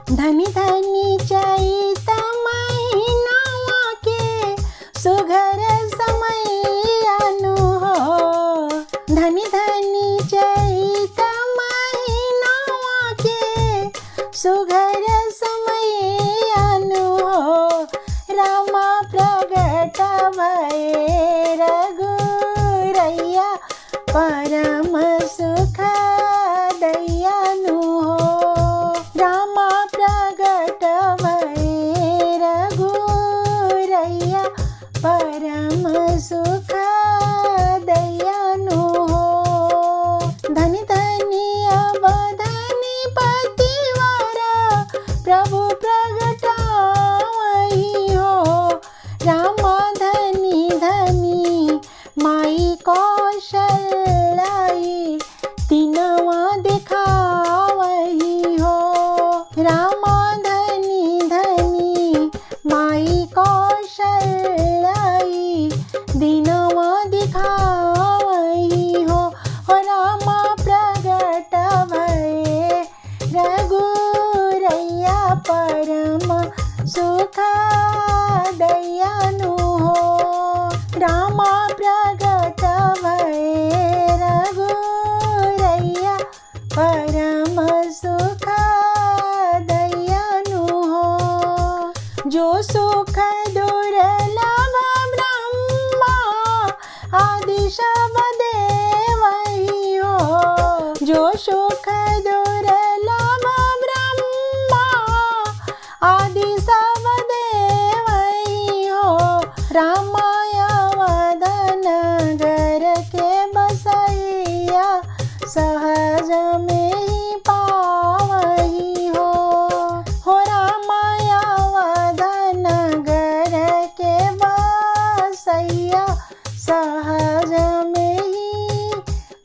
धनी धनी चैत महीनावा के सुघर समयानु हो। धनी धनी चैत महीनावा के सुघर समयानु हो। रामा प्रगट भये रघुरैया परम सुख दयानु हो। रामा प्रगट भये रघुरैया परम सुख दयानु हो। धनी धनी अवधनी पतिवारा प्रभु प्रगटावही हो। रामा धनी धनी माई कौशलाई तीनवा दिखावही हो। रामा धनी धनी माई कौशलाई दीनवा दिखावही हो। रामा प्रगट भये रघुरैया परम सुख दयानु हो। रामा प्रगट भये रघुरैया परम सुख दयानु हो। जो सुख दुर्लभ ब्रह्मा आदि सब देवही हो। जो सुख दुर्लभ ब्रह्मा आदि सब देवही हो। रामाया वदनगर के बसैया सहज में ही पावही हो। रामाया वदनगर के बसैया सहज में ही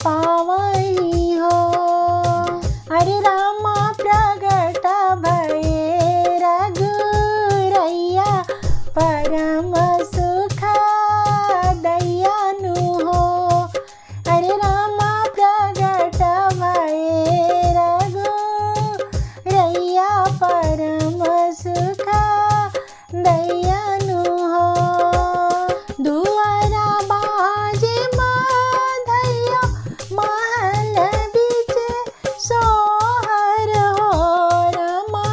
पावही हो। अरे रामा प्रगट भये रघुरैया परम सुख दयानु हो। अरे रामा प्रगट भये रघुरैया परम सुख दयानु हो। दुआरा बाजे बधैया महल बीचे सोहर हो। रामा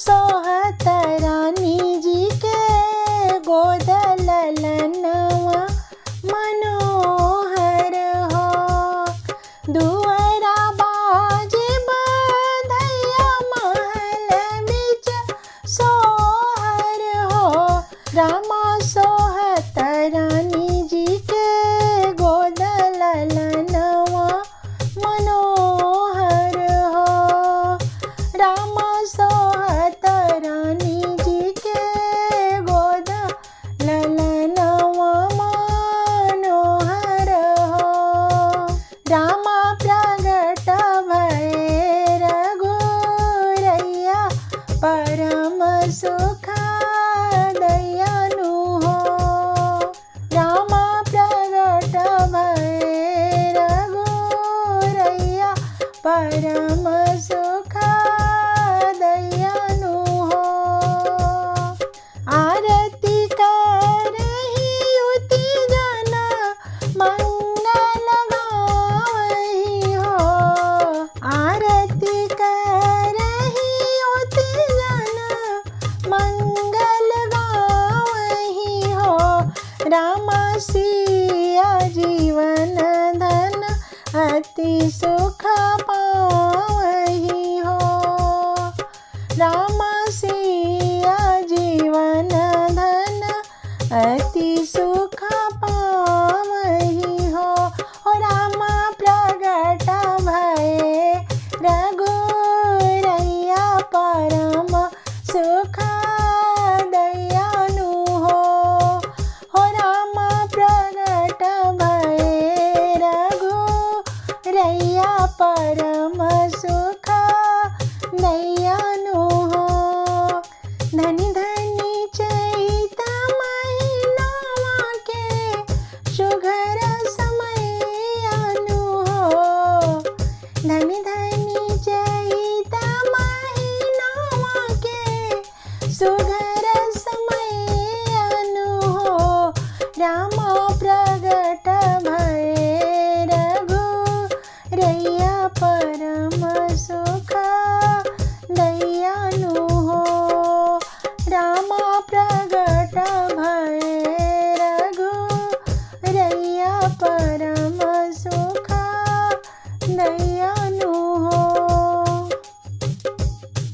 सोहत रानी जी के गोद ललनवा मनोहर हो। दुआरा बाजे बधैया महल बीच सोहर हो। रामा सोहत रानी जी के गोद ललनवा मनोहर हो। रामा सोहत रानी जी के गोद ललनवा मनोहर हो। रामा प्रगट भये रघुरैया परम सुख दयानु हो। रामा प्रगट भये रघुरैया परम सुख दयानु हो। आरती करहि युति जन मंगल गावही हो। आरती करहि युति जन मंगल गावही हो। रामा सिया जीवन धन अति सुख पावही हो। रामा सिया जीवन धन अति सुख पावही हो। रामा प्रगट भये रघुरैया परम सुख दयानु हो। रामा प्रगट सुघर समय अनु हो रामा